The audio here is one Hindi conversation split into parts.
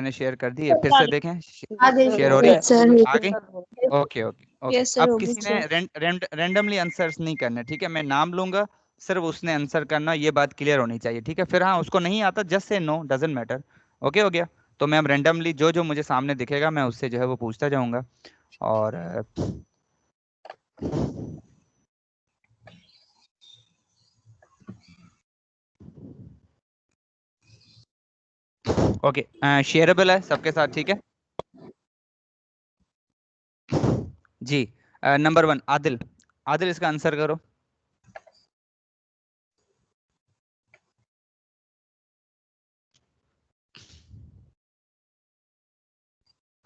मैंने शेयर कर दी है, फिर से देखें। आदेश शेयर हो रही है? सर आ गई? Okay okay okay. Yes sir, अब हो गई किसी ने रैंडमली आंसर्स नहीं करने, ठीक है? मैं नाम लूंगा, सिर्फ उसने आंसर करना, ये बात क्लियर होनी चाहिए, ठीक है? फिर हाँ, उसको नहीं आता just say no, doesn't matter. Okay हो गया? तो मैं अब रैंडमली जो जो मुझे सामने दिखेगा मैं उससे जो है वो पूछता जाऊंगा। और ओके, शेयरेबल है सबके साथ, ठीक है जी? नंबर 1 आदिल। आदिल इसका आंसर करो।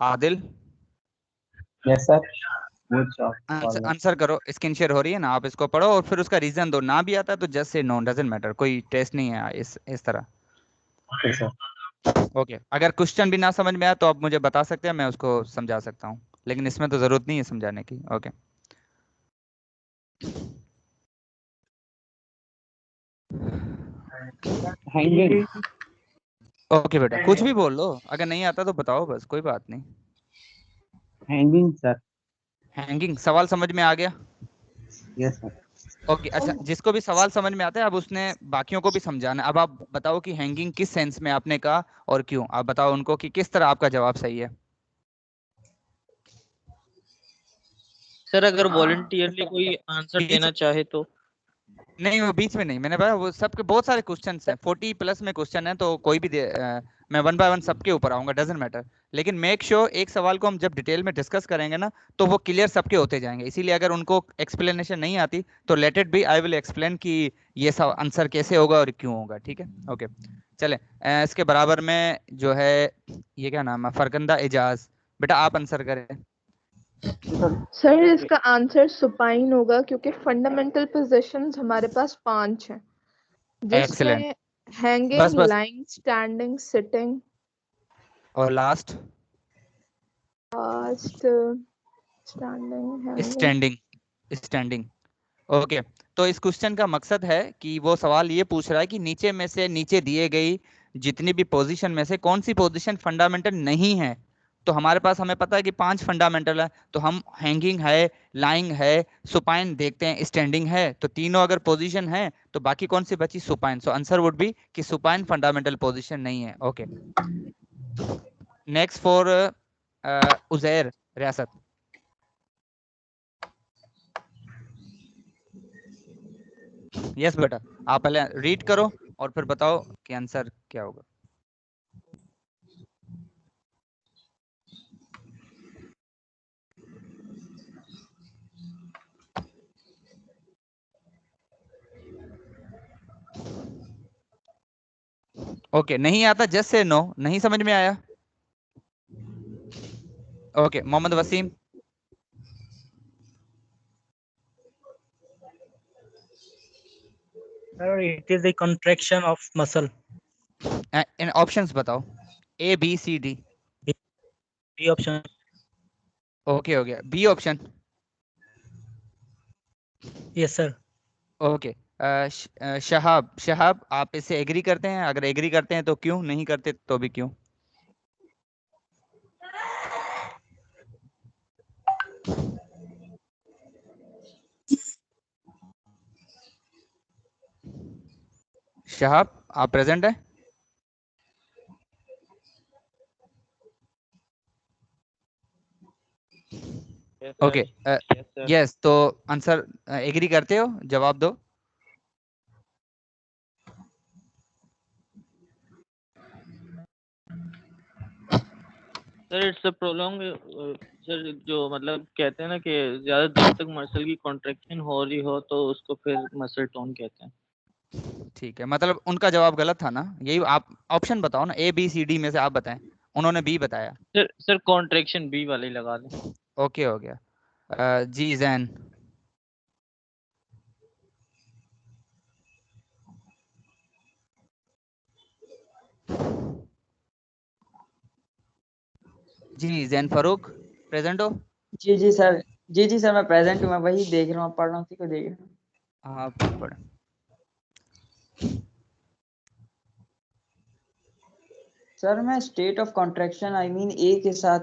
Adil yes sir. आंसर करो। स्क्रीन शेयर हो रही है ना, आप इसको पढ़ो और फिर उसका रीजन दो। ना भी आता है तो just say no, doesn't matter, कोई टेस्ट नहीं है इस तरह। ओके, अगर क्वेश्चन भी ना समझ में आया तो आप मुझे बता सकते हैं, मैं उसको समझा सकता हूँ, लेकिन इसमें तो जरूरत नहीं है समझाने की। ओके ओके बेटा, कुछ भी बोल लो, अगर नहीं आता तो बताओ, बस कोई बात नहीं। Hanging sir. हैंगिंग सवाल समझ में आ गया? Yes sir. ओके अच्छा, जिसको भी सवाल समझ में आता है अब उसने बाकियों को भी समझाना है। अब आप बताओ कि हैंगिंग किस सेंस में आपने कहा और क्यों। आप बताओ उनको कि किस तरह आपका जवाब सही है। सर अगर वॉलंटियरली कोई आंसर देना चाहे तो? नहीं, वो बीच में नहीं, मैंने बताया वो सबके बहुत सारे क्वेश्चंस हैं, 40 प्लस में क्वेश्चन है, तो कोई भी मैं 1 बाय 1 सबके ऊपर आऊंगा, डजंट मैटर। लेकिन मेक श्योर एक सवाल को हम जब डिटेल में डिस्कस करेंगे ना तो वो क्लियर सबके होते जाएंगे। इसीलिए अगर उनको एक्सप्लेनेशन नहीं आती तो let it be, I will explain कि ये सब आंसर कैसे होगा और क्यों होगा, ठीक है? ओके चले, इसके बराबर में जो है ये क्या नाम है, फरकंदा एजाज। बेटा आप आंसर करें। सर इसका आंसर सुपाइन होगा क्योंकि फंडामेंटल पोजीशंस हमारे पास 5 हैं, एक्सीलेंट, जिसमें हैंगिंग, बस बस, लाइंग, स्टैंडिंग, सिटिंग और last standing, hanging. Standing. Standing okay. तो इस क्वेश्चन का मकसद है कि वो सवाल ये पूछ रहा है कि नीचे में से, नीचे दिए गई जितनी भी पोजीशन में से कौन सी पोजीशन फंडामेंटल नहीं है। तो हमारे पास, हमें पता है कि 5 फंडामेंटल है, तो हम हैंगिंग है, लाइंग है, सुपाइन देखते हैं, स्टैंडिंग है, तो तीनों अगर पोजीशन है तो बाकी कौन सी बची? Supine. So answer would be कि सुपाइन फंडामेंटल पोजीशन नहीं है। ओके नेक्स्ट फॉर उजैर रियासत। यस बेटा, आप पहले रीड करो और फिर बताओ कि आंसर क्या होगा। ओके नहीं आता जस्ट से नो, नहीं समझ में आया? Okay Mohammad Waseem. Sir, it is the contraction of muscle. इन ऑप्शंस बताओ, A B C D. B option. Okay हो गया, B option. Yes sir. Okay Shahab, Shahab आप इससे एग्री करते हैं? अगर एग्री करते हैं तो क्यों, नहीं करते तो भी क्यों? शहाब आप प्रेजेंट है? ओके यस, तो आंसर एग्री करते हो? जवाब दो। Sir it's a prolong, sir जो मतलब कहते हैं ना कि ज्यादा देर तक मसल की कॉन्ट्रैक्शन हो रही हो तो उसको फिर मसल टोन कहते हैं। ठीक है, मतलब उनका जवाब गलत था ना? यही आप ऑप्शन बताओ ना, ए बी सी डी में से आप बताएं। उन्होंने बी बताया। सर कॉन्ट्रैक्शन बी वाले लगा दें। ओके हो गया। जी जैन। जी जैन फारूक प्रेजेंट हो? जी सर, जी सर मैं प्रेजेंट हूँ, मैं वही देख रहा हूँ, पढ़ रहा हूँ, उसी को देख रहा हूँ। हाँ पढ़। सर मैं state of contraction I mean A के साथ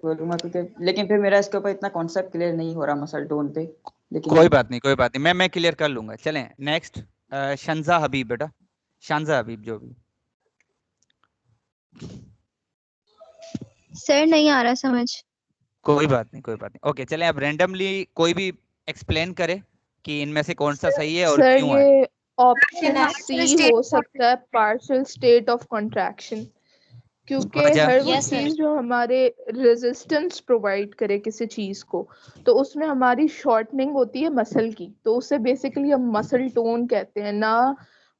बोलूंगा, क्योंकि लेकिन फिर मेरा इसके ऊपर इतना कॉन्सेप्ट क्लियर नहीं हो रहा मसल टोन पे, लेकिन कोई बात नहीं, कोई बात नहीं, मैं क्लियर कर लूंगा। चलें नेक्स्ट, शंजा हबीब बेटा, शांजा हबीब जो भी। सर नहीं आ रहा समझ। कोई बात नहीं, कोई बात नहीं, ओके चलें। अब रैंडमली कोई भी एक्सप्लेन करे कि इनमें से कौन सा सही है और सर क्यों है। ये ऑप्शन सी हो सकता है, पार्शियल स्टेट ऑफ कॉन्ट्रैक्शन, क्योंकि वजह? हर वो Yes, sir. चीज जो हमारे रेजिस्टेंस प्रोवाइड करे किसी चीज को, तो उसमें हमारी शॉर्टनिंग होती है मसल की, तो उसे बेसिकली हम मसल टोन कहते हैं ना।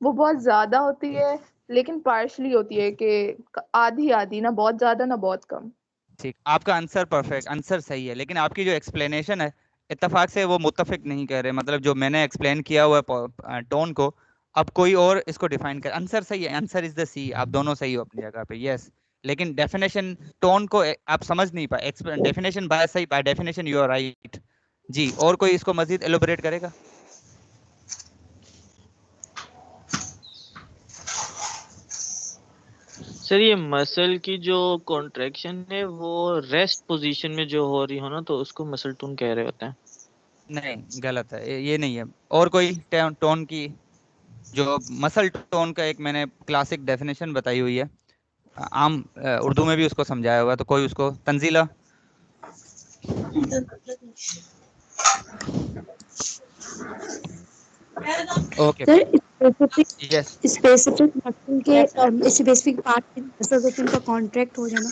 वो बहुत ज्यादा होती है लेकिन पार्शली होती है, कि आधी आधी, ना बहुत ज्यादा ना बहुत कम। ठीक, आपका आंसर परफेक्ट, आंसर सही है, लेकिन आपकी जो एक्सप्लेनेशन है इत्तेफाक से वो मुत्तफिक नहीं कर रहे। मतलब जो मैंने एक्सप्लेन किया हुआ है टोन को, अब कोई और इसको डिफाइन कर। आंसर सही है, आंसर इज द सी, आप दोनों सही हो अपनी जगह पे, यस। लेकिन डेफिनेशन टोन को आप समझ नहीं पाए। डेफिनेशन बाय सही, by definition you are right जी। और कोई इसको मजीद एलोबरेट करेगा? सर ये मसल की जो कॉन्ट्रैक्शन है वो रेस्ट पोजीशन में जो हो रही हो ना, तो उसको मसल टोन कह रहे होते हैं। नहीं, गलत है, ये नहीं है। और कोई टोन की, जो मसल टोन का एक मैंने क्लासिक डेफिनेशन बताई हुई है, आम उर्दू में भी उसको समझाया हुआ, तो कोई उसको, Tanzila. Okay sir yes. Specific muscle के स्पेसिफिक पार्ट के मसल होते हैं, उनका कॉन्ट्रैक्ट हो जाना।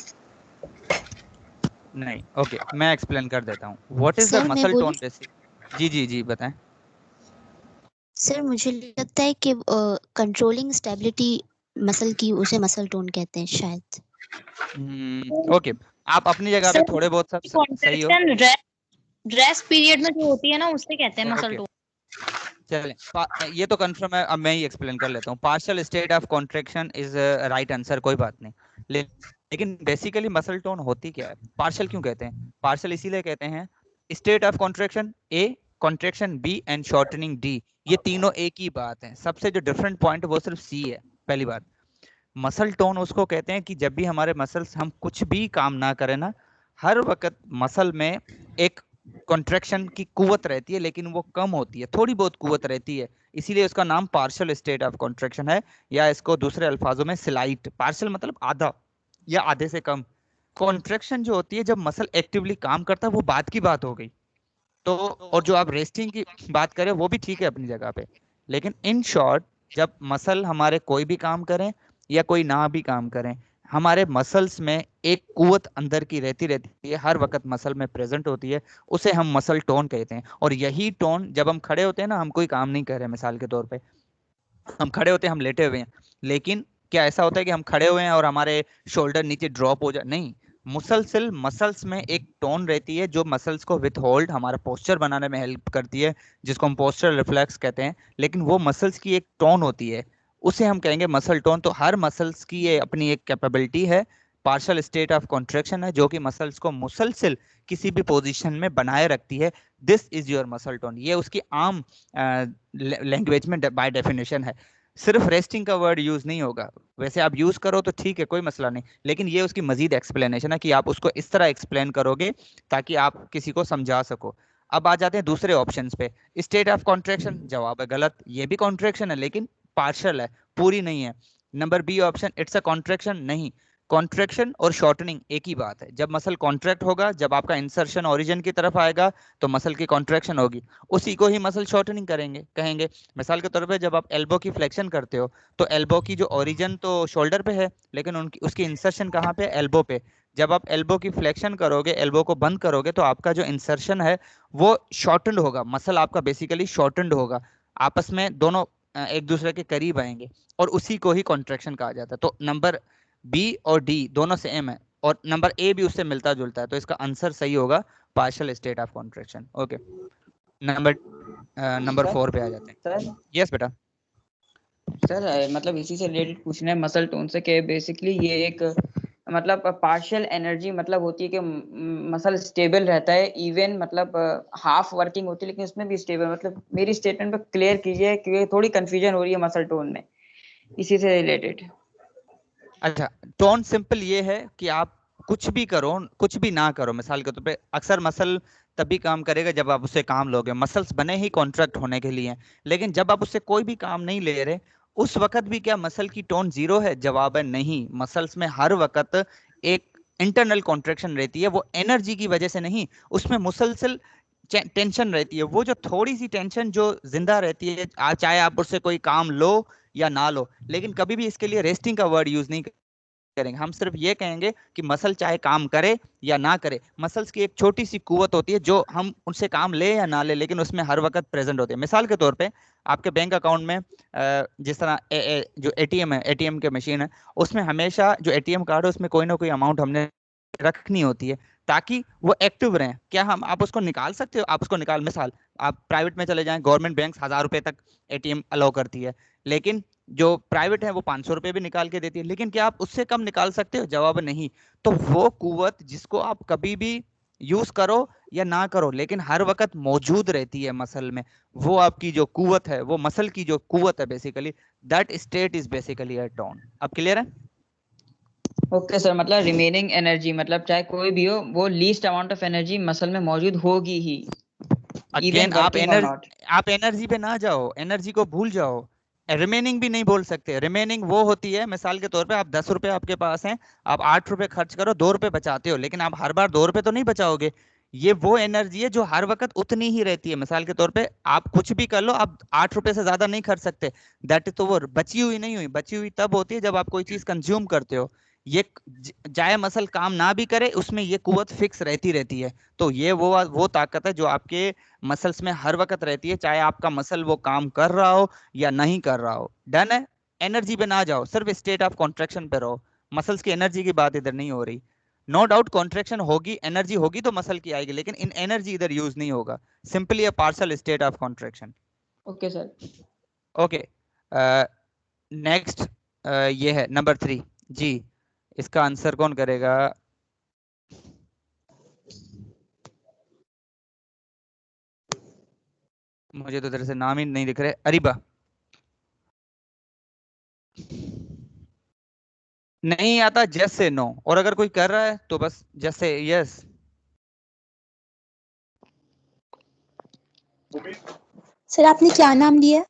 नहीं, ओके मैं एक्सप्लेन कर देता हूँ। व्हाट इज द सर मैं मसल बोलूं? Tone basic? जी जी जी बताएं। सर मुझे लगता है कि कंट्रोलिंग स्टेबिलिटी मसल की, उसे मसल टोन कहते हैं शायद। ओके, आप अपनी जगह पे थोड़े बहुत सब सही हो। कॉन्ट्रैक्शन रेस्ट पीरियड में जो होती है ना, उससे कहते हैं मसल ओके टोन। चलें, ये तो कंफर्म है, अब मैं ही एक्सप्लेन कर लेता हूँ। Partial state of contraction is right answer, कोई बात नहीं। लेकिन बेसिकली मसल टोन होती क्या है? पार्शियल क्यों कहते हैं? पार्शियल इसीलिए कहते हैं, state of contraction A, contraction B and shortening D, ये तीनों एक ही बात है। सबसे जो डिफरेंट पॉइंट है वो सिर्फ सी है। पहली बात, मसल टोन उसको कहते हैं कि जब भी हमारे मसल्स, हम कुछ भी काम ना करें ना, हर वक्त मसल में एक कॉन्ट्रैक्शन की कुवत रहती है, लेकिन वो कम होती है, थोड़ी बहुत कुवत रहती है, इसीलिए उसका नाम पार्शियल स्टेट ऑफ कॉन्ट्रैक्शन है। या इसको दूसरे अल्फाजों में स्लाइट, पार्शियल मतलब आधा या आधे से कम। कॉन्ट्रैक्शन जो होती है जब मसल एक्टिवली काम करता है, वो बात की बात हो गई। तो और जो आप रेस्टिंग की बात करें वो भी ठीक है अपनी जगह पे, लेकिन इन शॉर्ट जब मसल हमारे कोई भी काम करें या कोई ना भी काम करें, हमारे मसल्स में एक कुवत अंदर की रहती है, हर वक्त मसल में प्रेजेंट होती है, उसे हम मसल टोन कहते हैं। और यही टोन जब हम खड़े होते हैं ना, हम कोई काम नहीं कर रहे, मिसाल के तौर पे हम खड़े होते हैं, हम लेटे हुए हैं, लेकिन क्या ऐसा होता है कि हम खड़े हुए हैं और हमारे शोल्डर नीचे ड्रॉप हो जाए? नहीं, मुसलसल मसल्स में एक टोन रहती है जो मसल्स को विथ होल्ड, हमारा पोस्चर बनाने में हेल्प करती है, जिसको हम पोस्चर रिफ्लेक्स कहते हैं। लेकिन वो मसल्स की एक टोन होती है, उसे हम कहेंगे मसल टोन। तो हर मसल्स की ये अपनी एक कैपेबिलिटी है, पार्शियल स्टेट ऑफ कॉन्ट्रैक्शन है, जो कि मसल्स को मुसलसल किसी भी पोजीशन में बनाए रखती है। This is your muscle tone, ये उसकी आम लैंग्वेज में बाय डेफिनेशन है। सिर्फ रेस्टिंग का वर्ड यूज नहीं होगा, वैसे आप यूज करो तो ठीक है, कोई मसला नहीं, लेकिन ये उसकी मजीद एक्सप्लेनेशन है कि आप उसको इस तरह एक्सप्लेन करोगे ताकि आप किसी को समझा सको। अब आ जाते हैं दूसरे ऑप्शंस पे। स्टेट ऑफ कॉन्ट्रैक्शन, जवाब है गलत, ये भी कॉन्ट्रैक्शन है लेकिन पार्शियल है, पूरी नहीं है। Number B option, it's a contraction, नहीं। कॉन्ट्रैक्शन और शॉर्टनिंग एक ही बात है। जब मसल कॉन्ट्रैक्ट होगा, जब आपका इंसर्शन ओरिजिन की तरफ आएगा तो मसल की कॉन्ट्रैक्शन होगी, उसी को ही मसल शॉर्टनिंग कहेंगे। मिसाल के तौर पे जब आप एल्बो की फ्लेक्शन करते हो, तो एल्बो की जो ओरिजिन तो शोल्डर पे है, लेकिन उनकी उसकी इंसर्शन कहाँ पे? एल्बो पे। जब आप एल्बो की फ्लेक्शन करोगे, एल्बो को बंद करोगे, तो आपका जो इंसर्शन है वो शॉर्टनड होगा, मसल आपका बेसिकली शॉर्टनड होगा, आपस में दोनों एक दूसरे के करीब आएंगे, और उसी को ही कॉन्ट्रैक्शन कहा जाता है। तो नंबर बी और डी दोनों सेम है, और नंबर ए भी उससे मिलता जुलता है, तो इसका आंसर सही होगा partial state of contraction. Okay, number 4 पे आ जाते हैं। सर यस बेटा। सर मतलब इसी से रिलेटेड पूछना है मसल टोन से, कि बेसिकली ये एक मतलब पार्शियल एनर्जी मतलब होती है कि मसल स्टेबल रहता है, इवन मतलब हाफ वर्किंग होती है लेकिन उसमें भी स्टेबल। मतलब मेरी स्टेटमेंट पे क्लियर कीजिए, क्योंकि थोड़ी कंफ्यूजन हो रही है मसल टोन में, इसी से रिलेटेड। अच्छा, टोन सिंपल ये है कि आप कुछ भी करो कुछ भी ना करो, मिसाल के तौर पे अक्सर मसल तभी काम करेगा जब आप उससे काम लोगे। मसल्स बने ही कॉन्ट्रैक्ट होने के लिए, लेकिन जब आप उससे कोई भी काम नहीं ले रहे उस वक्त भी क्या मसल की टोन जीरो है? जवाब है नहीं। मसल्स में हर वक्त एक इंटरनल कॉन्ट्रैक्शन रहती है, वो एनर्जी की वजह से नहीं, उसमें मुसलसल टेंशन रहती है। वो जो थोड़ी सी टेंशन जो जिंदा रहती है, चाहे आप उससे कोई काम लो या ना लो, लेकिन कभी भी इसके लिए रेस्टिंग का वर्ड यूज नहीं करेंगे। हम सिर्फ ये कहेंगे कि मसल चाहे काम करे या ना करे, मसल्स की एक छोटी सी कुवत होती है जो हम उनसे काम ले या ना ले लेकिन उसमें हर वक्त प्रेजेंट होती है। मिसाल के तौर पे आपके बैंक अकाउंट में जिस तरह जो एटीएम है, एटीएम के मशीन है, उसमें हमेशा जो एटीएम कार्ड है उसमें कोई ना कोई अमाउंट हमने रखनी होती है ताकि वो एक्टिव रहें। क्या हम आप उसको निकाल सकते हो? आप उसको निकाल, मिसाल आप प्राइवेट में चले जाएं, गवर्नमेंट बैंक 1000 रुपए तक एटीएम अलाउ करती है, लेकिन जो प्राइवेट है वो 500 रुपए भी निकाल के देती है, लेकिन क्या आप उससे कम निकाल सकते हो? जवाब नहीं। तो वो कुवत जिसको आप कभी भी यूज करो या ना करो लेकिन हर वक्त मौजूद रहती है मसल में, वो आपकी जो कुवत है, वो मसल की जो कुवत है, basically that state is basically a tone. अब क्लियर है? ओके सर, मतलब रिमेनिंग एनर्जी मतलब चाहे कोई भी हो, वो least amount of energy muscle में मौजूद होगी ही, अगेन आप एनर्जी पे ना जाओ, एनर्जी को भूल जाओ। रिमेनिंग भी नहीं बोल सकते। रिमेनिंग वो होती है, मिसाल के तौर पे आप 10 रुपए आपके पास हैं, आप 8 रुपए खर्च करो, 2 रुपए बचाते हो, लेकिन आप हर बार 2 रुपए तो नहीं बचाओगे। ये वो एनर्जी है जो हर वक्त उतनी ही रहती है। मिसाल के तौर पे आप कुछ भी कर लो, आप 8 रुपए से ज्यादा नहीं खर्च सकते। दैट तो वो बची हुई नहीं हुई, बची हुई तब होती है जब आप कोई चीज कंज्यूम करते हो। ये चाहे मसल काम ना भी करे उसमें ये कुवत फिक्स रहती रहती है। तो ये वो ताकत है जो आपके मसल्स में हर वक्त रहती है, चाहे आपका मसल वो काम कर रहा हो या नहीं कर रहा हो। डन है? एनर्जी पे ना जाओ, सिर्फ स्टेट ऑफ कॉन्ट्रैक्शन पे रहो। मसल्स की एनर्जी की बात इधर नहीं हो रही। नो डाउट कॉन्ट्रैक्शन होगी, एनर्जी होगी तो मसल की आएगी, लेकिन इन एनर्जी इधर यूज नहीं होगा, simply a partial state of contraction. Okay sir. Okay, next ये है नंबर 3 जी। इसका आंसर कौन करेगा? मुझे तो इधर से नाम ही नहीं दिख रहे। अरीबा नहीं आता, जस्ट से नो, और अगर कोई कर रहा है तो बस जस्ट से यस। सर आपने क्या नाम लिया?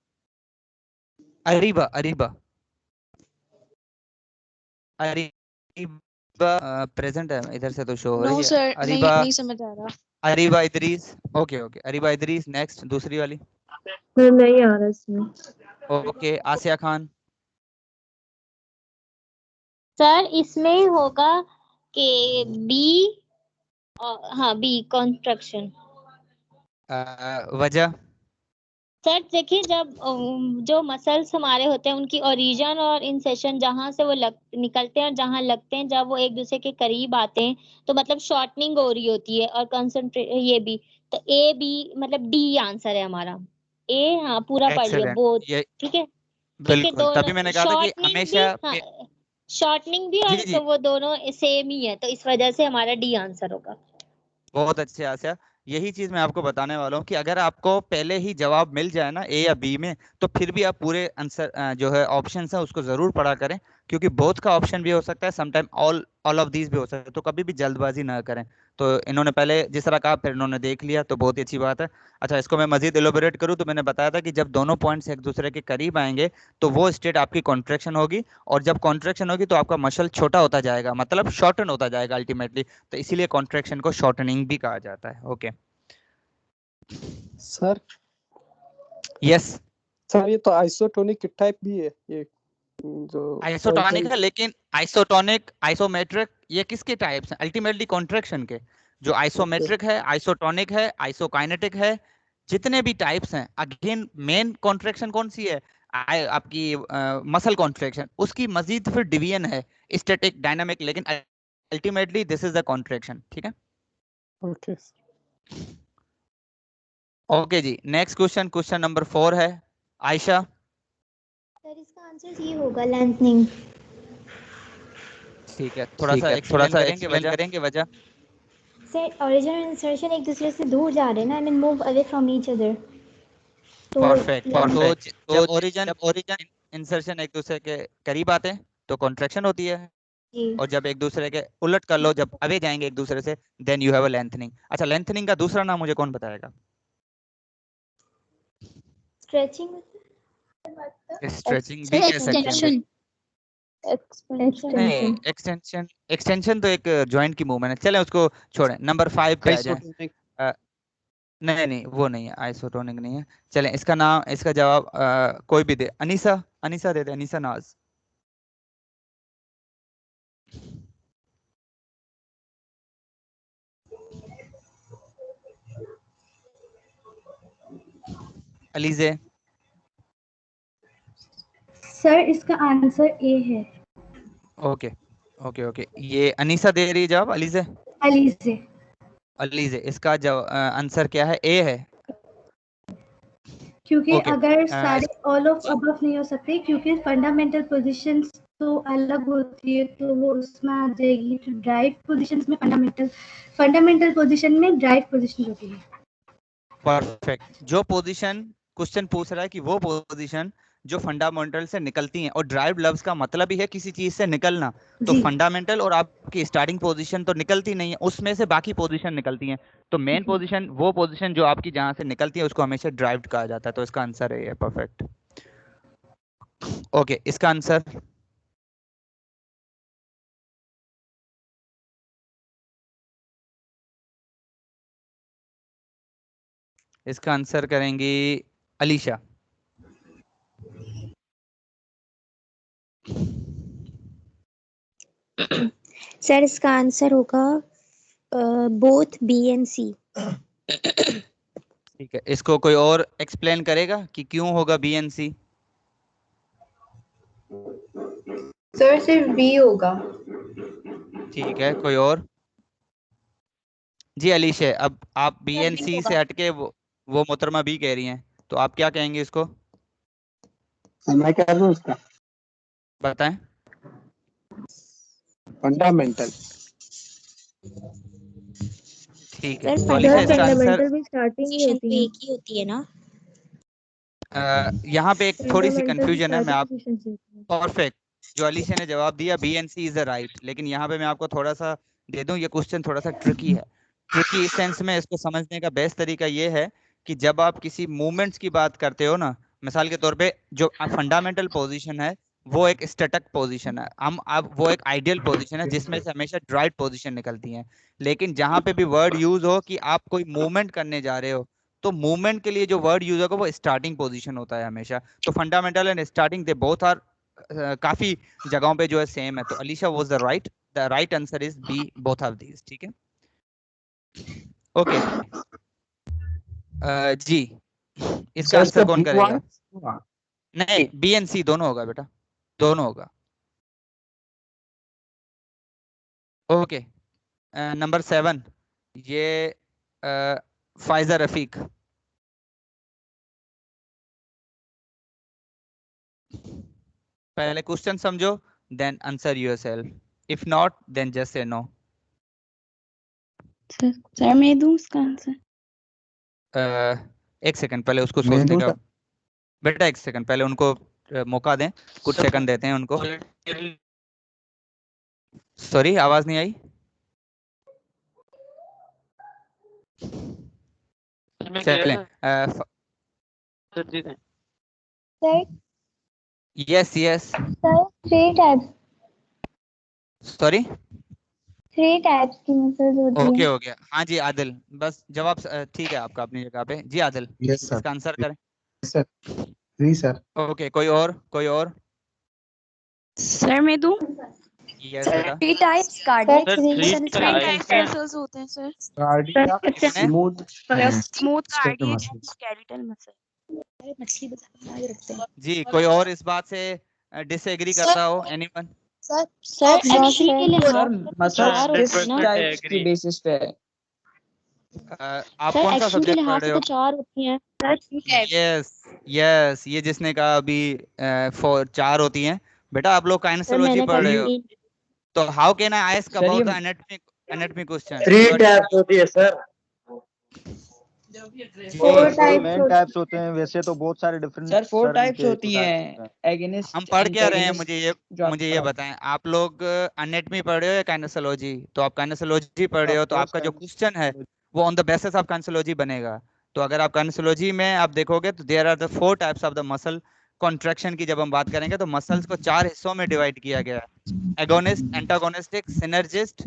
अरीबा, अरीबा, अरीबा प्रेजेंट है, इधर से तो शो हो रही है। सर अरीबा, नहीं समझ आ रहा। Areeba Idris. Okay okay, Areeba Idris. Next दूसरी वाली। नहीं आ रहा इसमें। ओके, आसिया खान। सर इसमें होगा कि बी, हाँ बी कंस्ट्रक्शन। वजह? सर देखिए, जब जो मसल्स हमारे होते हैं उनकी ओरिजिन और इंसेशन जहां से वो निकलते हैं और जहां लगते हैं, जब वो एक दूसरे के करीब आते हैं तो मतलब शॉर्टनिंग हो रही होती है। और कंसंट्रेट ये भी, तो ए बी मतलब डी आंसर है हमारा। ए हाँ पूरा पढ़ लिया एक्सेलेंट, बोथ। ये ठीक है, ठीक है। बिल्कुल, तभी मैंने दोनों कहा था कि शॉर्टनिंग भी, हमेशा हाँ शॉर्टनिंग भी, जी और जी, तो वो दोनों सेम ही है, तो इस वजह से हमारा डी आंसर होगा। बहुत अच्छे आसिया। यही चीज मैं आपको बताने वाला हूँ कि अगर आपको पहले ही जवाब मिल जाए ना ए या बी में, तो फिर भी आप पूरे आंसर जो है ऑप्शन है उसको जरूर पढ़ा करें, क्योंकि बोथ का ऑप्शन भी हो सकता है, समटाइम ऑल ऑफ दीज भी हो सकता है। तो कभी भी जल्दबाजी ना करें। तो इन्होंने पहले जिस तरह कहा फिर इन्होंने देख लिया, तो बहुत ही अच्छी बात है। अच्छा, इसको मैं मजीद एलोबरेट करूँ तो मैंने बताया था कि जब दोनों पॉइंट्स एक दूसरे के करीब आएंगे तो वो स्टेट आपकी कॉन्ट्रैक्शन होगी, और जब कॉन्ट्रैक्शन होगी तो आपका मसल छोटा होता जाएगा, मतलब शॉर्टन होता जाएगा अल्टीमेटली। तो इसीलिए कॉन्ट्रैक्शन को शॉर्टनिंग भी कहा जाता है। Okay sir. यस सर ये तो आइसोटोनिक टाइप भी है ये जो आइसोटोनिक है, लेकिन आइसोटोनिक, आइसोमेट्रिक, ये किसके टाइप्स हैं? अल्टीमेटली कॉन्ट्रैक्शन के। जो आइसोमेट्रिक है, आइसोटोनिक है, आइसोकाइनेटिक है, जितने भी टाइप्स हैं, अगेन मेन कॉन्ट्रैक्शन कौन सी है? आपकी मसल कॉन्ट्रैक्शन। उसकी मजीद फिर डिवीजन है, स्टैटिक, डायनामिक, लेकिन ultimately this is the contraction. ठीक है, ओके ओके जी। नेक्स्ट क्वेश्चन, क्वेश्चन नंबर 4 है। आयशा। सर इसका आंसर ये होगा लेंथनिंग। ठीक है, थोड़ा सा एक्सप्लेन करेंगे वजह। सर ओरिजिन और इंसर्शन एक दूसरे से दूर जा रहे हैं ना, I mean move away from each other. तो परफेक्ट। तो जब ओरिजिन इंसर्शन एक दूसरे के करीब आते हैं तो कॉन्ट्रैक्शन होती है। जी और जब एक दूसरे के उलट कर लो, जब अवे जाएंगे एक दूसरे से, then you have a lengthening. अच्छा, लेंथनिंग का दूसरा नाम मुझे कौन बताएगा? स्ट्रेचिंग स्ट्रेचिंग भी कह सकते हैं। एक्सटेंशन। नहीं, एक्सटेंशन, एक्सटेंशन तो एक जॉइंट की मूवमेंट है। चलें उसको छोड़ें, नंबर 5 पे आ जाएं। आइसोटोनिक। नहीं नहीं, वो नहीं है, आइसोटोनिक नहीं है। चलें, इसका नाम, इसका जवाब कोई भी दे। अनीसा, अनीसा दे दे, अनीसा नाज। अलीजे। सर इसका आंसर ए है। ओके ओके ओके, ये अनीसा दे रही है जवाब। अलीजे, अलीजे। अलीजे, इसका जवाब आंसर क्या है? ए है। क्योंकि ओके, अगर सारे ऑल ऑफ अबव नहीं हो सकते, क्योंकि फंडामेंटल पोजीशंस तो अलग होती है, तो वो उसमें आ जाएगी। तो ड्राइव पोजीशंस में फंडामेंटल पोजीशन में ड्राइव पोजीशन होती है। परफेक्ट। जो पोजीशन क्वेश्चन पूछ रहा है कि वो पोजीशन जो फंडामेंटल से निकलती हैं, और ड्राइव लफ्ज का मतलब ही है किसी चीज से निकलना। तो जी। फंडामेंटल और आपकी स्टार्टिंग पोजीशन तो निकलती नहीं है, उसमें से बाकी पोजीशन निकलती हैं। तो मेन पोजीशन, वो पोजीशन जो आपकी जहां से निकलती है, उसको हमेशा ड्राइव कहा जाता है। तो इसका आंसर है ये। परफेक्ट। ओके, इसका आंसर इसका आंसर करेंगी अलीशा। सर इसका आंसर होगा बोथ बी एंड सी। ठीक है, इसको कोई और एक्सप्लेन करेगा कि क्यों होगा बी एंड सी? सर सिर्फ बी होगा। ठीक है, कोई और? जी अलीशा, अब आप बी एंड सी से हटके वो मोहतरमा बी कह रही हैं, तो आप क्या कहेंगे इसको? मैं क्या दूं उसका? बताएं। फंडामेंटल। ठीक है, सर तो अलीशा इसका आंसर फंडामेंटल भी स्टार्टिंग ही पोजीशन तो होती है। एक ही होती है ना? यहाँ पे एक थोड़ी सी फंडामेंटल भी कंफ्यूजन है। मैं स्टार्टिंग आप पोजीशन से होती है। परफेक्ट, जो अलीशा ने जवाब दिया B and C is the right, लेकिन यहाँ पे मैं आपको थोड़ा सा दे दूं, ये क्वेश्चन थोड़ा सा ट्रिकी है। ट्रिकी इस सेंस में, इसको समझने का बेस्ट तरीका ये है कि जब आप किसी मूवमेंट्स की बात करते हो ना, मिसाल के तौर पे जो फंडामेंटल पोजीशन है वो एक स्टैटिक पोजीशन है, हम अब वो एक आइडियल पोजीशन है जिसमें से हमेशा ड्राइव पोजीशन निकलती है। लेकिन जहां पे भी वर्ड यूज हो कि आप कोई मूवमेंट करने जा रहे हो, तो मूवमेंट के लिए जो वर्ड यूज होगा वो स्टार्टिंग पोजीशन होता है हमेशा। तो fundamental and starting, they both are काफी जगहों पे जो है सेम है। तो Alisha was the right answer is B, both of these. ठीक है, ओके। जी, इसका आंसर कौन करेगा? नहीं, बी एंड सी दोनों होगा बेटा, दोनों होगा। ओके, नंबर 7, ये फाइजा रफीक। पहले क्वेश्चन समझो, then answer yourself, if not then just say no. Sir मैं दूं उसका आंसर? एक सेकंड पहले उसको मैं सोचने दूं का, सर? बेटा एक सेकंड पहले उनको मौका दें, कुछ सेकंड देते हैं उनको। सॉरी, आवाज नहीं आई। चलें, sir yes yes, sir 3 types की मसल्स होती ओके है। हो गया। हाँ जी आदिल, बस जवाब ठीक है आपका अपनी जगह पे। जी आदिल, यस सर। इसका आंसर करें। सर जी सर। ओके, कोई और? कोई और? सर मैं दूं? यस बेटा। 3 types cardiac sir sensation 3 types हैं। मसल्स होते हैं सर। कार्डियक, कितने? Smooth, smooth cardiac and muscles. Skeletal muscle. मछली बना के रखते हैं। जी, कोई और इस बात से डिसएग्री करता हो? एनीवन? सर एक्चुअली के लिए सर हाफ मसल्स होते किस हैं ना। टाइप्स की बेसिस पे है? आप सर कौन सा एक्चुअली के सब्जेक्ट लिए पढ़ हाफ रहे तो हो? 4 होती हैं सर। यस यस, ये जिसने कहा अभी 4 होती हैं। बेटा आप लोग सर काइनेसोलॉजी मैंने पढ़ रहे हो, 3 तो how can I ask sir ये about the anatomy question? 3 types होती है सर। Four जो types मेन होते टाइप्स होते हैं, वैसे तो बहुत सारे डिफरेंट सर 4 सर टाइप्स इनके होती types हैं, होते हैं। एगेनिस्ट हम पढ़ क्या रहे हैं, एंटेगनिस्ट जो मुझे ये बताएं, आप लोग एनेटमी पढ़ रहे हो या काइनेसोलॉजी? तो आप काइनेसोलॉजी पढ़ रहे हो तो Of आपका जो course, क्वेश्चन है वो on the basis of kinesiology बनेगा। तो अगर आप काइनेसोलॉजी में आप देखोगे तो there are the 4 types of the muscle contraction की जब हम बात करेंगे तो मसल्स को 4 हिस्सों में डिवाइड किया गया है, एगोनिस्ट, एंटागोनिस्टिक, सिनर्जिस्ट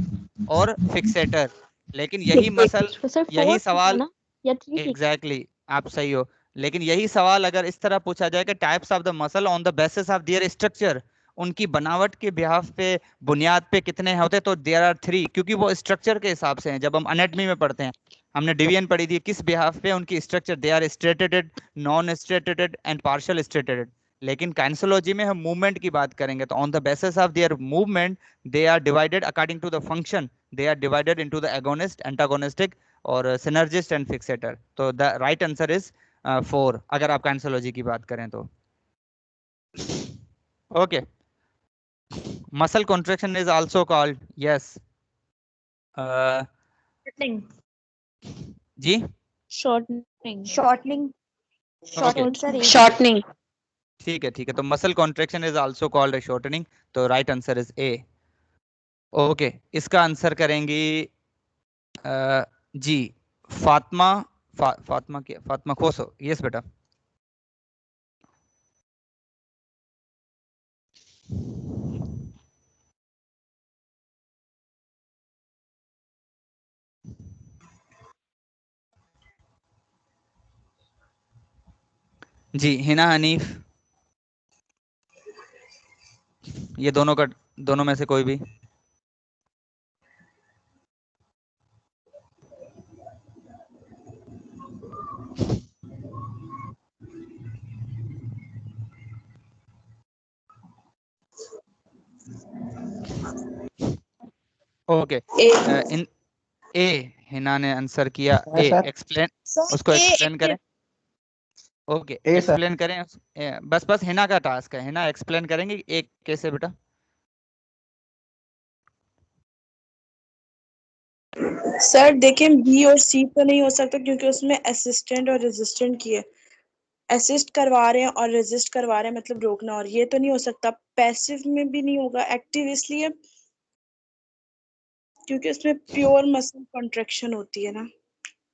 और फिक्सेटर। लेकिन यही मसल, तो सर यही 4 सवाल, ना या 3 थी? एग्जैक्टली आप सही हो, लेकिन यही सवाल अगर इस तरह पूछा जाए कि types of the muscle on the basis of there structure, उनकी बनावट के बिहाफ पे, बुनियाद पे कितने होते, तो देयर आर 3, क्योंकि वो स्ट्रक्चर के हिसाब से हैं। जब हम एनाटॉमी में पढ़ते हैं, हमने डिवीजन पढ़ी थी किस बिहाफ पे उनकी structure, they are striated, non striated and partial striated. लेकिन काइनेसोलॉजी में हम मूवमेंट की बात करेंगे तो on the basis of their movement they are divided according to the function, they are divided into the agonist, antagonistic और सिनर्जिस्ट एंड फिक्सेटर। तो द राइट आंसर इज 4 अगर आप काइनेसोलॉजी की बात करें तो। Okay, muscle contraction is also called, yes, Shortening. जी Shortening. Shortening. Okay. Shortening. ठीक है, तो muscle contraction is also called a shortening, तो right answer is A. Okay, इसका आंसर करेंगी जी फातिमा, फातिमा खोसो। यस बेटा। जी हिना हनीफ, ये दोनों में से कोई भी। ओके, इन ए हिना ने आंसर किया हाँ, ए। सर। एक्सप्लेन, उसको एक्सप्लेन करें। ओके, ए सर। एक्सप्लेन करें। बस हिना का टास्क है, हिना एक्सप्लेन करेंगे एक कैसे बेटा। सर देखिए, बी और सी तो नहीं हो सकता क्योंकि उसमें असिस्टेंट और रेजिस्टेंट की है। असिस्ट करवा रहे हैं और रेजिस्ट करवा रहे हैं, मतलब रोकना, और ये तो नहीं हो सकता। पैसिव में भी नहीं होगा, एक्टिव इसलिए क्योंकि उसमें प्योर मसल कॉन्ट्रैक्शन होती है ना।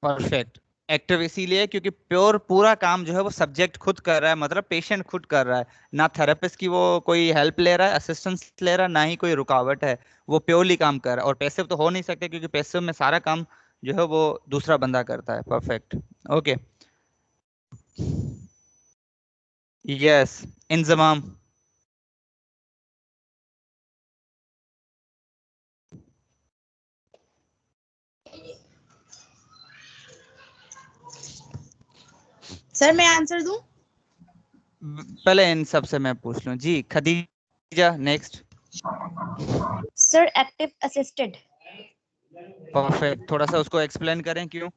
परफेक्ट, एक्टिव इसीलिए क्योंकि प्योर पूरा काम जो है वो सब्जेक्ट खुद कर रहा है, मतलब पेशेंट खुद कर रहा है, ना थेरेपिस्ट की वो कोई हेल्प ले रहा है, असिस्टेंस ले रहा है, ना ही कोई रुकावट है, वो प्योरली काम कर रहा है। और पैसिव तो हो नहीं सकते क्योंकि पैसिव में सारा काम जो है वो दूसरा बंदा करता है। Perfect, okay, yes, Inzamam. Sir मैं आंसर दूं? पहले इन सब से मैं पूछ लूं। जी Khadija, next. Sir active assisted. Perfect, थोड़ा सा उसको एक्सप्लेन करें क्यों।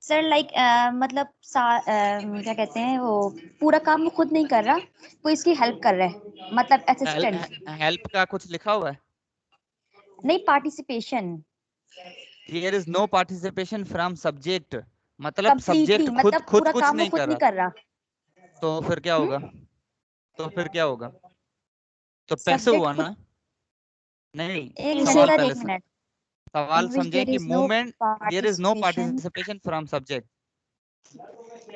सर लाइक मतलब क्या कहते हैं, वो पूरा काम वो खुद नहीं कर रहा, वो इसकी हेल्प कर रहा है, मतलब असिस्टेंट। हेल्प का कुछ लिखा हुआ है? नहीं, participation. There is no participation from subject, मतलब सब्जेक्ट कंप्लीटली, खुद मतलब खुद पूरा कुछ काम वो नहीं खुद कर नहीं रहा, कर रहा। तो फिर क्या होगा? तो फिर क्या होगा? तो पैसे हुआ सब्जेक्ट ना? नहीं, एक मिनट सवाल सर, पहले एक मिनट। सवाल in which समझें there कि is no movement, there is no participation। Participation from subject.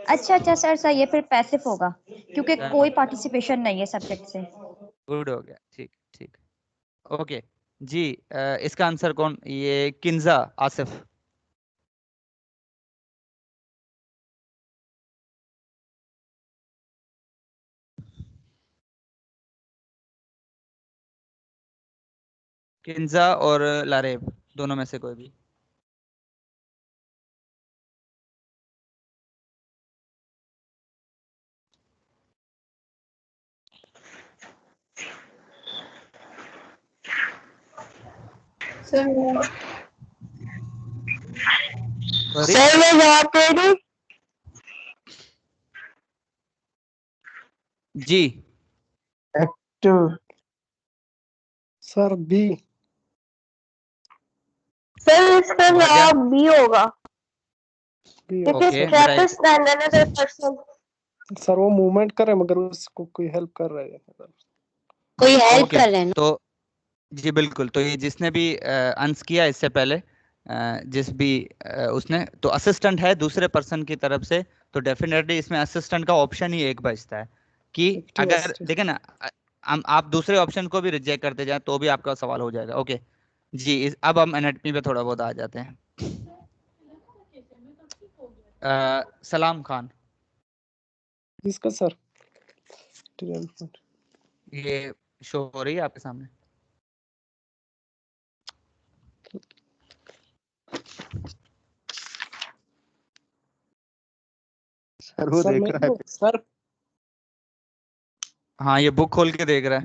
अच्छा सर ये फिर पैसिव होगा क्योंकि कोई पार्टिसिपेशन नहीं है सब्जेक्ट से। गुड हो गया, ठीक ठीक। ओके जी, इसका आंसर कौन, ये किंजा आसिफ। किंजा और लारेब, दोनों में से कोई भी। Sir Sorry? मैं जवाब दे दूं? जी एक्टिव सर बी। सर इसका बढ़ गया। जवाब बी होगा। भी okay Trappist and another person. Sir वो मूवमेंट कर रहे हैं मगर उसको कोई हेल्प कर रहा है। कोई हेल्प ओके कर रहे हैं ना। तो जी बिल्कुल, तो ये जिसने भी आंसर किया इससे पहले जिस भी उसने तो असिस्टेंट है दूसरे पर्सन की तरफ से, तो डेफिनेटली इसमें असिस्टेंट का ऑप्शन ही एक बचता है कि अगर देखें ना आप दूसरे ऑप्शन को भी रिजेक्ट करते जाए तो भी आपका सवाल हो जाएगा। ओके जी, अब हम एनाटमी पे थोड़ा बहुत आ जाते हैं। सलाम खान, इसका सर ये शो हो रही है आपके सामने? सर वो देख रहा है सर। हाँ ये बुक खोल के देख रहा है।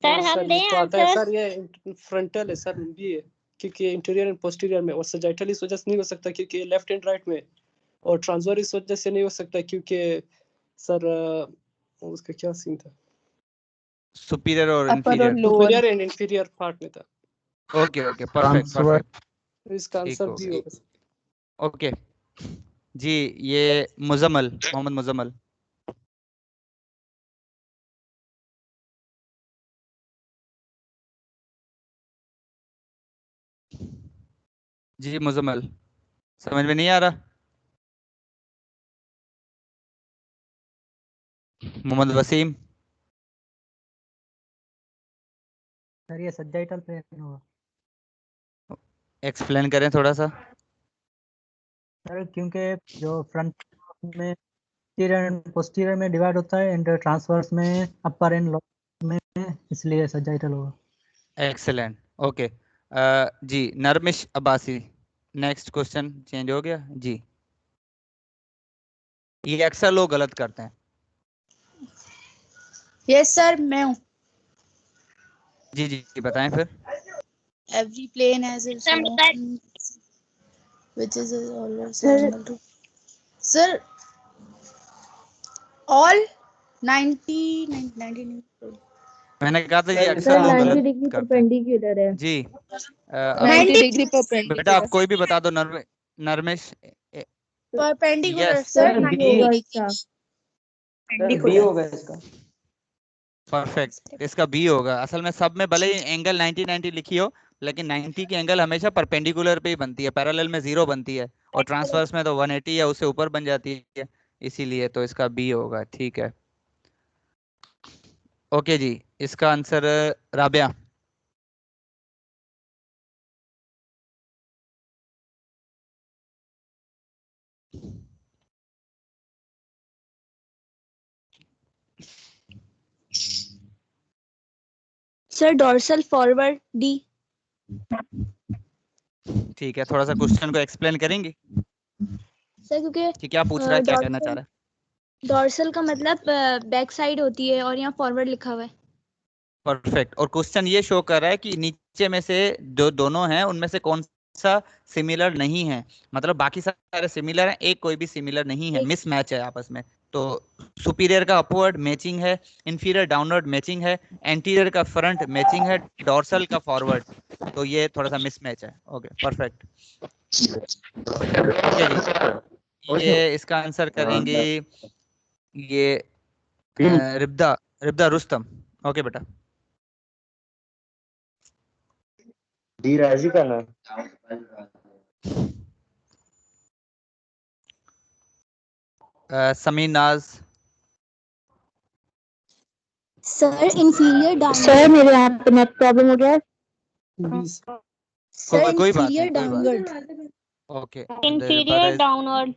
सर हाँ, हम सर, दें ये तो आता है आंसर? सर, ये फ्रंटल है सर भी है क्योंकि इंटीरियर एंड पोस्टीरियर में, और सजाइटल इस वजह से नहीं हो सकता क्योंकि लेफ्ट एंड राइट में, और ट्रांसवर्स इस वजह से नहीं हो सकता क्योंकि सर उसका क्या सीन था, सुपीरियर और अपर और inferior, lower. Superior and inferior part में था। Okay okay perfect transverse perfect, इसका ठीक आंसर हो भी गया। होगा। ओके जी, ये मुजम्मल, मोहम्मद मुजम्मल। जी मुजम्मल, समझ में नहीं आ रहा? मोहम्मद वसीम, सर ये सजाइटल प्लेन होगा एक्सप्लेन करें थोड़ा सा। सर, क्योंकि जो फ्रंट में पोस्टीरियर में डिवाइड होता है एंड ट्रांसवर्स में अपर एंड लोअर में, इसलिए सजाइटल होगा। एक्सेलेंट, ओके जी नरमिश अब्बासी, नेक्स्ट क्वेश्चन चेंज हो गया जी। ये अक्सर लोग गलत करते हैं। यस सर, मैं हूँ। जी जी जी, बताएं फिर। Every plane has its sir own, बताइए। which is always normal to. Sir, all 90. मैंने कहा था ये सर, अक्सर लोग 90 गलत डिग्री करते हैं परपेंडिकुलर है। जी। अब 90 डिग्री बेटा परपेंडिकुलर। आप कोई भी बता दो, Narmish. Perpendicular, yes sir. Sir B होगा इसका। सर बी होगा इसका। परफेक्ट, इसका बी होगा। असल में सब में भले ही एंगल 90 लिखी हो, लेकिन 90 की एंगल हमेशा परपेंडिकुलर पे ही बनती है, पैरेलल में 0 बनती है, और ट्रांसवर्स में तो 180 या उससे ऊपर बन जाती है, इसीलिए तो इसका बी होगा। ठीक है ओके जी, इसका answer Rabia. Sir dorsal forward D. ठीक है, थोड़ा सा क्वेश्चन को एक्सप्लेन करेंगे सर क्योंकि कि क्या पूछ रहा है, क्या कहना चाह रहा है? डोर्सल का मतलब बैक साइड होती है और यहाँ फॉरवर्ड लिखा हुआ है। परफेक्ट, और क्वेश्चन ये शो कर रहा है कि नीचे में से जो दोनों हैं उनमें से कौन सा सिमिलर नहीं है, मतलब बाकी सारे सिमिलर हैं, एक कोई भी सिमिलर नहीं है, मिस मैच है आपस में। तो सुपीरियर का अपवर्ड मैचिंग है, इंफीरियर डाउनवर्ड मैचिंग है, एंटीरियर का फ्रंट मैचिंग है, डोर्सल का फॉरवर्ड, तो ये थोड़ा सा मिस मैच है। ओके परफेक्ट, ओके जी, ये इसका आंसर करेंगे ये रिब्दा, रिब्दा रुस्तम। ओके बेटा। डी राजी का ना। समीर नाज। Sir inferior downward. सर मेरे यहाँ पे नेट प्रॉब्लम हो गया है। सर कोई बात नहीं, इंफीरियर कोई बात डाउनवर्ड। नहीं। Okay inferior downward.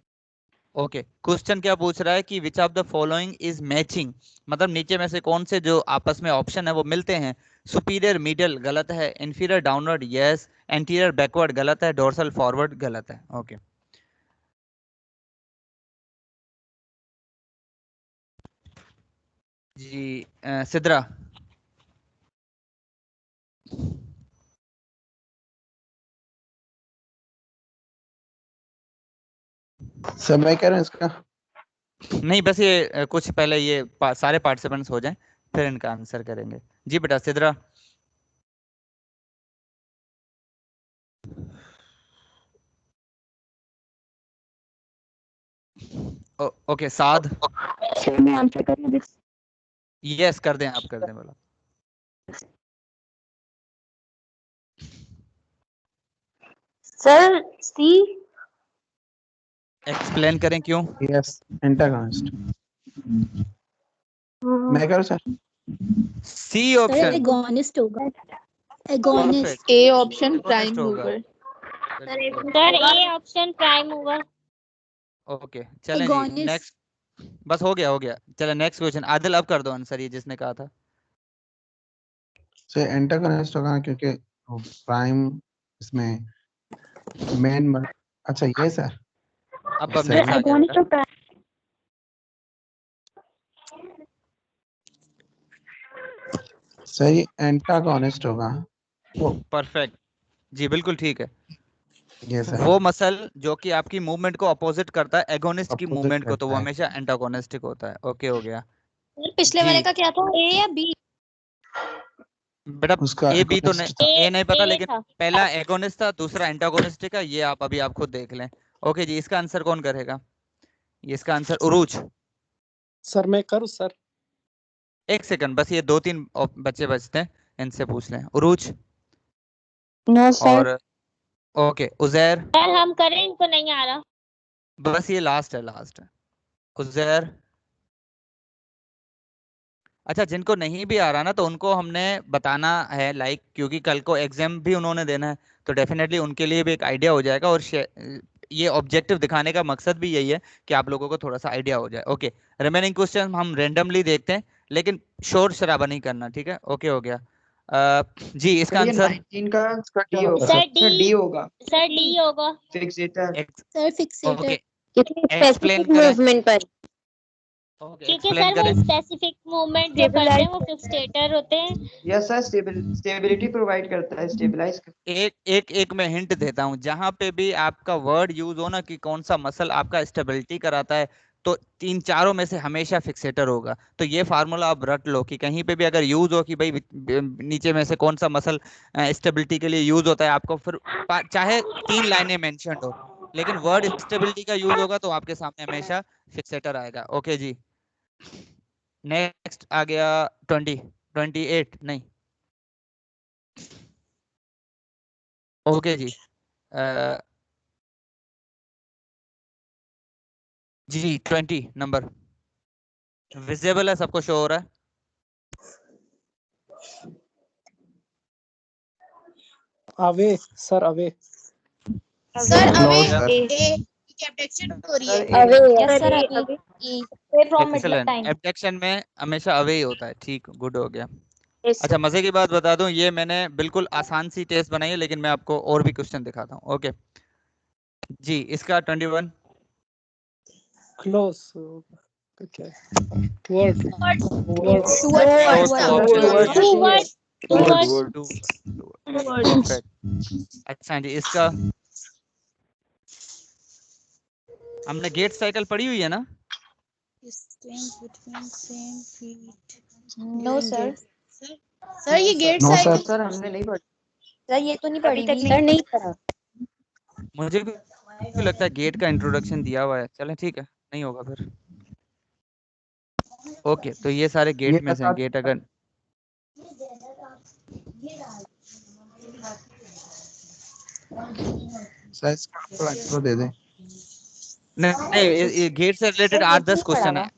Okay, question क्या पूछ रहा है कि which of the following is matching, मतलब नीचे में से कौन से जो आपस में ऑप्शन है वो मिलते हैं। सुपीरियर मिडल गलत है, inferior downward yes, anterior backward गलत है, डोर्सल फॉरवर्ड गलत है। ओके जी सिद्रा। सर मैं कह रहा हूँ इसका नहीं बस ये कुछ पहले ये सारे पार्टिसिपेंट्स हो जाएं फिर इनका आंसर करेंगे। जी बेटा सिद्रा। ओके साद, सर मैं आंसर कर दूं? यस कर दें, आप कर दें बोला। सर सी। एक्सप्लेन करें क्यों? Yes antagonist. मैं करूं sir? C sir option agonist होगा, एगोनिस्ट। ए ऑप्शन प्राइम होगा। Mover. Sir A option prime mover. Okay चलें जी, Agonist। नेक्स्ट। बस हो गया। चलो नेक्स्ट क्वेश्चन। आदिल अब कर दो आंसर, ये जिसने कहा था। सर एंटागोनिस्ट होगा क्योंकि प्राइम इसमें मेन। अच्छा ये सर। अब सही। नेक्स्ट आ एगोनिस्ट जाएगा। और सही एंटागोनिस्ट होगा। परफेक्ट जी, बिल्कुल ठीक है। ये सर। वो मसल जो कि आपकी मूवमेंट को अपोजिट करता है एगोनिस्ट की Opposite मूवमेंट को, तो वो करता है। हमेशा एंटागोनिस्टिक होता है। ओके हो गया सर पिछले जी। वाले का क्या था, ए या बी? बेटा उसका ए बी तो agonist नहीं, था। ए नहीं पता, ए लेकिन था। पहला एगोनिस्ट था, दूसरा एंटागोनिस्टिक है। ये आप अभी खुद देख लें। ओके जी, इसका आंसर कौन करेगा? ये इसका आंसर उरूज। सर मैं करूँ सर? एक सेकंड बस, ये 2-3 बच्चे बचते हैं, इनसे पूछ लें। उरूज नो सर। और ओके उजैर, सर हम करें, इनको नहीं आ रहा। बस ये लास्ट है उजैर। अच्छा, जिनको नहीं भी आ रहा ना, तो उनको हमने बताना है, लाइक क्योंकि कल को एग्जाम भी उन्होंने देना है, तो डेफिनेटली उनके लिए भी एक आइडिया हो जाएगा। और ये ऑब्जेक्टिव दिखाने का मकसद भी यही है कि आप लोगों को थोड़ा सा आइडिया हो जाए। ओके, रिमेनिंग क्वेश्चन हम रेंडमली देखते हैं, लेकिन शोर शराबा नहीं करना, ठीक है? ओके हो गया। जी इसका आंसर 19 का डी होगा। सर सर डी होगा। सर डी होगा। फिक्सेटर। Sir fixator. ओके कितनी एक्सप्लेन स्पेसिफिक करें। मूवमेंट पर? ओके क्योंकि एक्सप्लेन सर वो करें। स्पेसिफिक मूवमेंट जो करते हैं वो फिक्सेटर होते हैं। यस सर, स्टेबिलिटी प्रोवाइड करता है, स्टेबलाइज। एक मैं हिंट देता हूँ, जहां पे भी आपका वर्ड यूज हो ना कि कौन सा मसल आपका स्टेबिलिटी कराता है, तो 3-4 में से हमेशा फिक्सेटर होगा। तो ये फार्मूला आप रट लो कि कहीं पे भी अगर यूज हो कि भाई नीचे में से कौन सा मसल स्टेबिलिटी के लिए यूज होता है, आपको फिर चाहे 3 लाइनें मेंशन हो, लेकिन वर्ड स्टेबिलिटी का यूज होगा तो आपके सामने हमेशा फिक्सेटर आएगा। ओके जी, नेक्स्ट आ गया 28 नहीं। ओके जी, जी 20 नंबर विजिबल है, सबको शो हो रहा है? Away sir, away. Sir away sir. A की एब्डक्शन हो रही है। Away yes sir away a from mid excellent, time. Abduction में हमेशा अवे ही होता है। ठीक, गुड हो गया। अच्छा, मजे की बात बता दूं, ये मैंने बिल्कुल आसान सी टेस्ट बनाई है, लेकिन मैं आपको और भी क्वेश्चन दिखाता हूँ। ओके जी, इसका 21 क्लोज। क्या है? टुवर्ड। अच्छा जी, इसका हमने गेट साइकिल पढ़ी हुई है ना? No sir. सर ये gait No, cycle sir. Sir हमने नहीं पढ़ा। सर ये तो नहीं पढ़ी हुई। सर नहीं पढ़ा। मुझे भी लगता है गेट का इंट्रोडक्शन दिया हुआ है। चलें ठीक है, नहीं होगा फिर। ओके, तो ये सारे गेट ये में से हैं। गेट अगर सर इसका आपको आंसर दे दें। नहीं, ये गेट से रिलेटेड 8-10 क्वेश्चन है,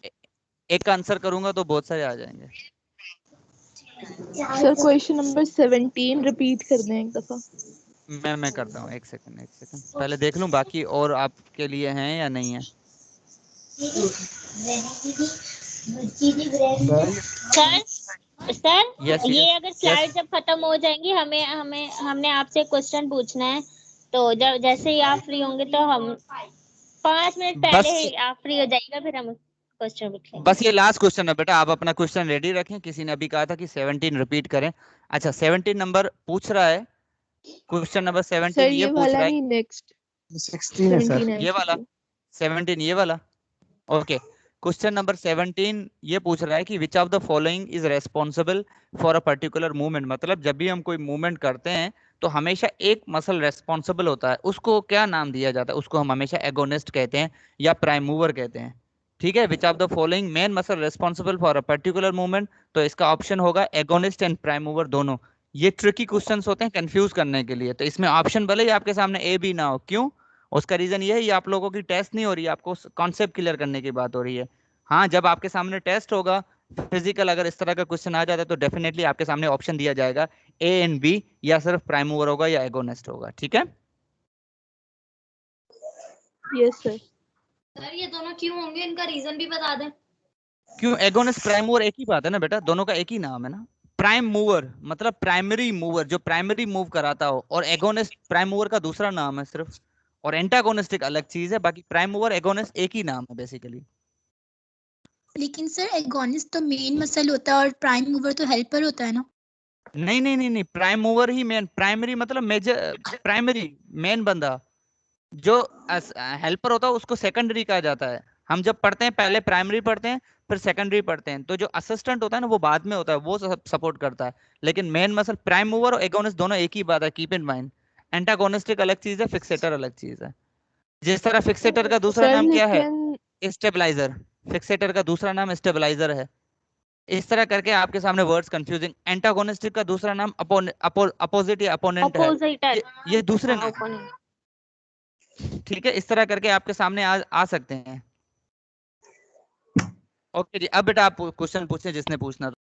एक का आंसर करूंगा तो बहुत सारे आ जाएंगे। सर क्वेश्चन नंबर 17 रिपीट कर दें एक दफा। मैं करता हूँ, एक सेकंड पहले देख लूं बाकी और आपके लिए हैं या नहीं है। सर Yes, ये yes, अगर स्लाइड yes. जब खत्म हो जाएंगी, हमने आपसे क्वेश्चन पूछना है, तो जब जैसे ही आप फ्री होंगे तो हम 5 मिनट पहले ही आप फ्री हो जाएगा, फिर हम क्वेश्चन पूछ लेंगे। बस ये लास्ट क्वेश्चन है बेटा, आप अपना क्वेश्चन रेडी रखें। किसी ने अभी कहा था कि 17 रिपीट करें। अच्छा, 17 नंबर पूछ रहा है, क्वेश्चन नंबर 17 सर ये ये पूछ वाला रहा है। नहीं, नेक्स्ट 16 है सर। ये वाला 17 ये वाला। ओके, क्वेश्चन नंबर 17 ये पूछ रहा है कि which of the following is responsible for a particular movement. मतलब जब भी हम कोई मूवमेंट करते हैं तो हमेशा एक मसल रेस्पॉन्सिबल होता है, उसको क्या नाम दिया जाता है? उसको हम हमेशा एगोनिस्ट कहते हैं या प्राइम मूवर कहते हैं। ठीक है, which of the following main muscle responsible for a particular movement, तो इसका ऑप्शन होगा एगोनिस्ट एंड प्राइम मूवर दोनों। ये ट्रिकी क्वेश्चंस होते हैं कंफ्यूज करने के लिए, तो इसमें ऑप्शन भले ही आपके सामने ए बी ना हो, क्यों? उसका रीजन ये है, ये आप लोगों की टेस्ट नहीं हो रही है, आपको कॉन्सेप्ट क्लियर करने की बात हो रही है। हाँ, जब आपके सामने टेस्ट होगा फिजिकल, अगर इस तरह का क्वेश्चन आ जाता है तो डेफिनेटली आपके सामने ऑप्शन दिया जाएगा ए एंड बी, या सिर्फ प्राइम मूवर होगा या एगोनिस्ट होगा। ठीक है, यस सर। सर ये दोनों क्यों होंगे, इनका रीजन भी बता दें। क्यों? एगोनिस्ट प्राइम मूवर एक ही बात है ना बेटा, दोनों का एक ही नाम है ना। प्राइम मूवर मतलब प्राइमरी मूवर, जो प्राइमरी मूव कराता हो, और एगोनिस्ट प्राइम मूवर का दूसरा नाम है सिर्फ, और एंटागोनिस्ट एक अलग चीज है। बाकी प्राइम मूवर एगोनिस्ट एक ही नाम है बेसिकली। लेकिन सर एगोनिस्ट तो मेन मसल होता है और प्राइम मूवर तो हेल्पर होता है ना। नहीं नहीं नहीं नहीं, प्राइम मूवर ही मेन, प्राइमरी मतलब मेजर, प्राइमरी मेन बंदा, जो हेल्पर होता है उसको सेकेंडरी कहा जाता है। हम जब पढ़ते हैं पहले प्राइमरी पढ़ते हैं फिर सेकेंडरी पढ़ते हैं, तो जो असिस्टेंट होता है ना वो बाद में होता है, वो सपोर्ट करता है। लेकिन मेन मसल प्राइम मूवर और एगोनिस्ट दोनों एक ही बात है, कीप इन माइंड। एंटागोनिस्टिक अलग चीज है, फिक्सेटर अलग चीज है। जिस तरह फिक्सेटर का दूसरा सर नाम क्या है? लेकिन स्टेबलाइजर। फिक्सेटर का दूसरा नाम स्टेबलाइजर है। इस तरह करके आपके सामने वर्ड्स कंफ्यूजिंग। एंटागोनिस्टिक का दूसरा नाम अपोजिट या अपोनेंट है, अपोजिटर। ये दूसरे नाम। ठीक है, इस तरह करके आपके सामने आ सकते हैं। ओके जी, अब बेटा आप क्वेश्चन पूछें जिसने पूछना था।